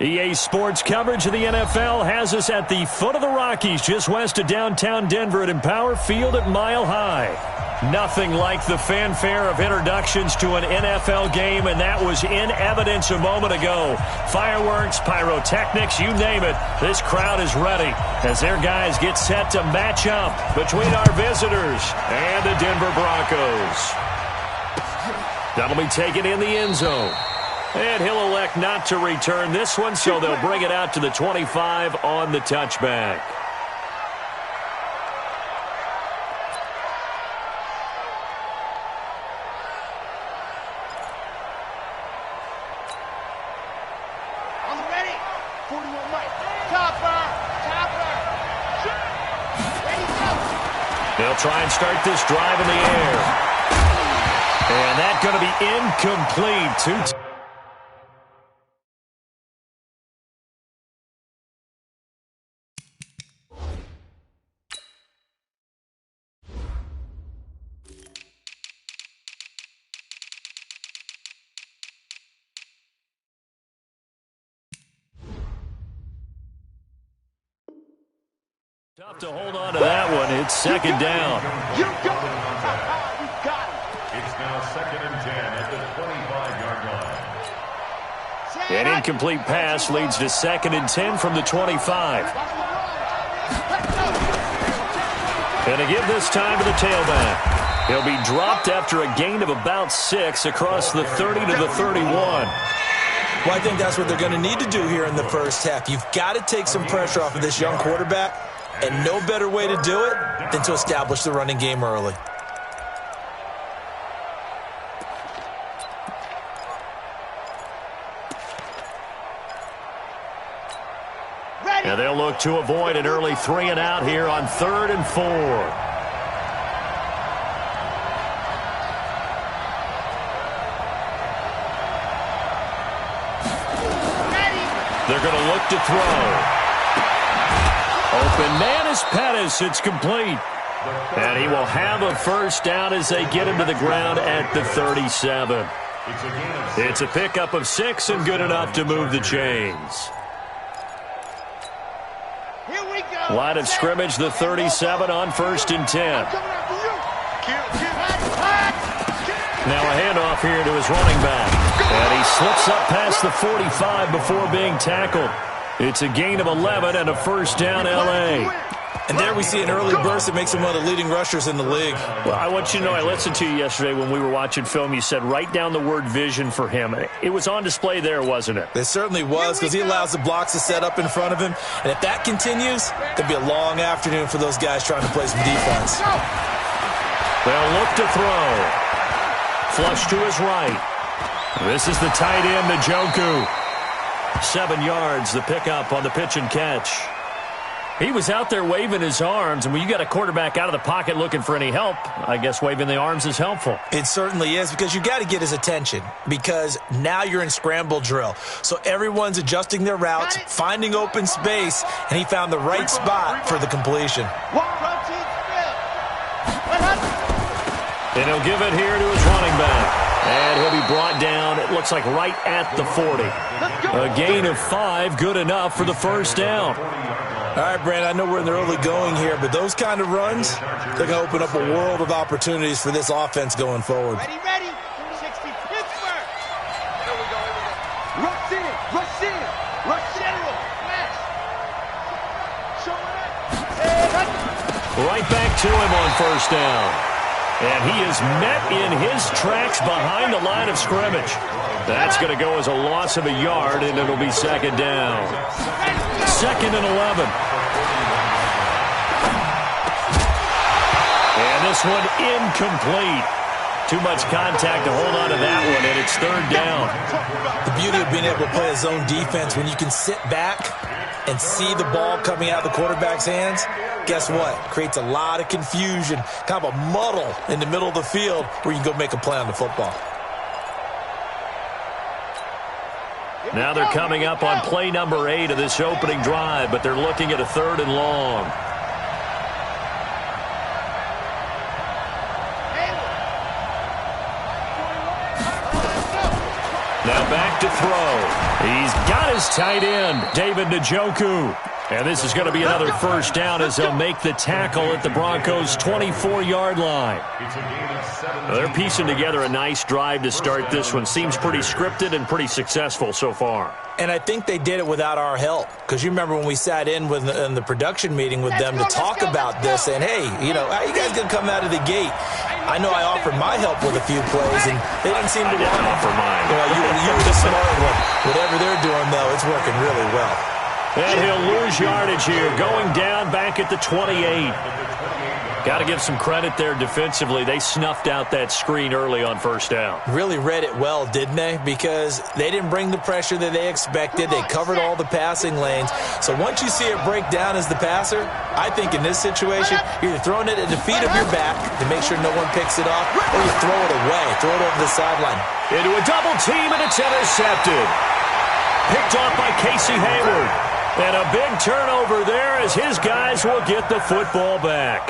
EA Sports coverage of the NFL has us at the foot of the Rockies, just west of downtown Denver at Empower Field at Mile High. Nothing like the fanfare of introductions to an NFL game, and that was in evidence a moment ago. Fireworks, pyrotechnics, you name it. This crowd is ready as their guys get set to match up between our visitors and the Denver Broncos. That'll be taken in the end zone. And he'll elect not to return this one, so they'll bring it out to the 25 on the touchback. They'll try and start this drive in the air. And that's going to be incomplete. Tough to hold on to that one. It's second down. You got it. It's now 2nd and 10 at the 25-yard line. An incomplete pass leads to 2nd and 10 from the 25. And to give this time to the tailback. He'll be dropped after a gain of about 6 across the 30 to the 31. Well, I think that's what they're going to need to do here in the first half. You've got to take some pressure off of this young quarterback, and no better way to do it than to establish the running game early. And they'll look to avoid an early 3 and out here on 3rd and 4. They're going to look to throw. Open man is Pettis. It's complete. And he will have a first down as they get him to the ground at the 37. It's a pickup of 6 and good enough to move the chains. Line of scrimmage, the 37 on 1st and 10. Now a handoff here to his running back. And he slips up past the 45 before being tackled. It's a gain of 11 and a first down, L.A. And there we see an early burst that makes him one of the leading rushers in the league. Well, I want you to know, I listened to you yesterday when we were watching film. You said write down the word vision for him. It was on display there, wasn't it? It certainly was, because he allows the blocks to set up in front of him. And if that continues, it'll be a long afternoon for those guys trying to play some defense. They'll look to throw. Flush to his right. This is the tight end, Njoku. 7 yards, the pickup on the pitch and catch. He was out there waving his arms, and when you got a quarterback out of the pocket looking for any help, I guess waving the arms is helpful. It certainly is, because you got to get his attention, because now you're in scramble drill. So everyone's adjusting their routes, finding open space, and he found the right spot for the completion. And he'll give it here to his running back. And he'll be brought down, it looks like right at the 40. A gain of 5, good enough for the first down. All right, Brand, I know we're in the early going here, but those kind of runs, they're going to open up a world of opportunities for this offense going forward. Ready. 60, Pittsburgh. Here we go. Rush in. Right back to him on first down. And he is met in his tracks behind the line of scrimmage. That's going to go as a loss of a yard, and it'll be second down. 2nd and 11. And this one incomplete. Too much contact to hold on to that one, and it's 3rd down. The beauty of being able to play a zone defense, when you can sit back and see the ball coming out of the quarterback's hands, guess what? Creates a lot of confusion, kind of a muddle in the middle of the field where you can go make a play on the football. Now they're coming up on play number 8 of this opening drive, but they're looking at a 3rd and long. Now back to throw. He's got his tight end, David Njoku. And this is going to be another first down as they'll make the tackle at the Broncos' 24-yard line. Well, they're piecing together a nice drive to start this one. Seems pretty scripted and pretty successful so far. And I think they did it without our help. Because you remember when we sat in the production meeting with them to talk about this, saying, hey, you know, how are you guys going to come out of the gate? I know I offered my help with a few plays, and they didn't seem to want to offer mine. Well, you were the smart one. Whatever they're doing, though, it's working really well. And he'll lose yardage here, going down back at the 28. Got to give some credit there defensively. They snuffed out that screen early on first down. Really read it well, didn't they? Because they didn't bring the pressure that they expected. They covered all the passing lanes. So once you see it break down as the passer, I think in this situation, you're either throwing it at the feet of your back to make sure no one picks it off, or you throw it away, throw it over the sideline. Into a double team, and it's intercepted. Picked off by Casey Hayward. And a big turnover there as his guys will get the football back.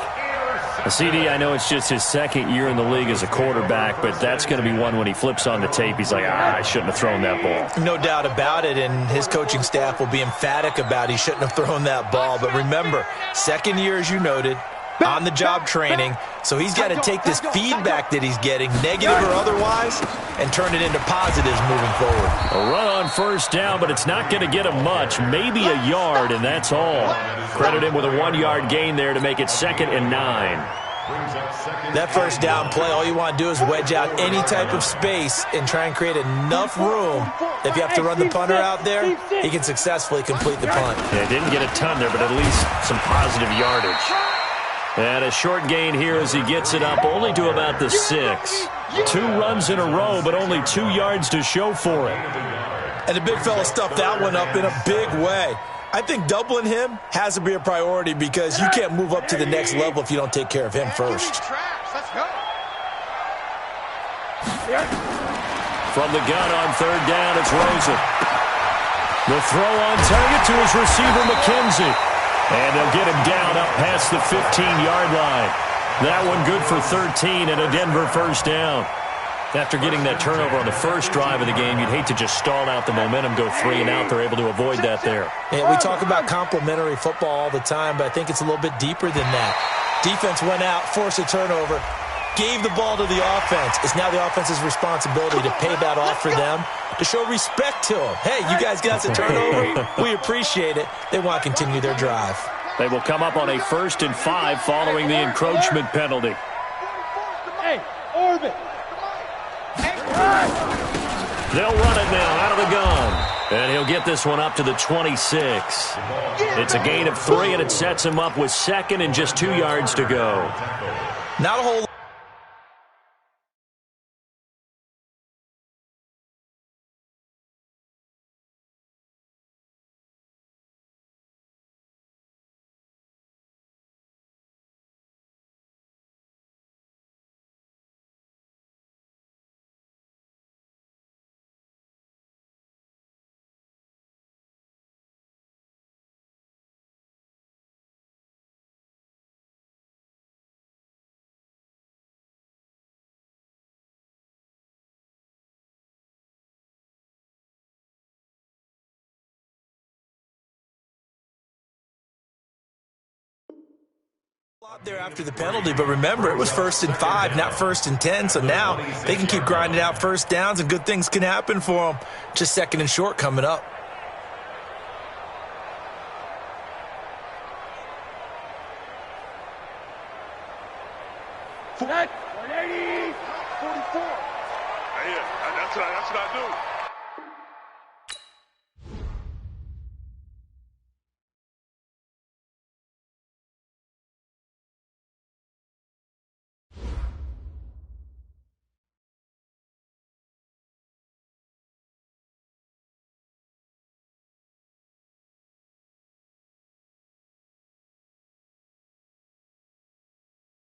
CD, I know it's just his second year in the league as a quarterback, but that's going to be one when he flips on the tape. He's like, I shouldn't have thrown that ball. No doubt about it, and his coaching staff will be emphatic about he shouldn't have thrown that ball. But remember, second year, as you noted, on-the-job training, so he's got to take this feedback that he's getting, negative or otherwise, and turn it into positives moving forward. A run on first down, but it's not going to get him much, maybe a yard, and that's all. Credit him with a 1-yard gain there to make it 2nd and 9. That first down play, all you want to do is wedge out any type of space and try and create enough room. If you have to run the punter out there, he can successfully complete the punt. Yeah, didn't get a ton there, but at least some positive yardage. And a short gain here as he gets it up only to about the 6. 2 runs in a row, but only 2 yards to show for it. And the big fella stuffed that one up in a big way. I think doubling him has to be a priority because you can't move up to the next level if you don't take care of him first. From the gun on 3rd down, it's Rosen. The throw on target to his receiver, McKenzie. And they'll get him down up past the 15-yard line. That one good for 13 and a Denver first down. After getting that turnover on the first drive of the game, you'd hate to just stall out the momentum, go 3 and out. They're able to avoid that there. And we talk about complementary football all the time, but I think it's a little bit deeper than that. Defense went out, forced a turnover, gave the ball to the offense. It's now the offense's responsibility to pay that off for them, to show respect to them. Hey, you guys got the turnover. We appreciate it. They want to continue their drive. They will come up on a 1st and 5 following the encroachment penalty. Hey, orbit. They'll run it now out of the gun. And he'll get this one up to the 26. It's a gain of 3, and it sets him up with 2nd and just 2 yards to go. Not a whole there after the penalty, but remember, it was 1st and 5, not 1st and 10, so now they can keep grinding out first downs and good things can happen for them. Just 2nd and short coming up. That's what I do.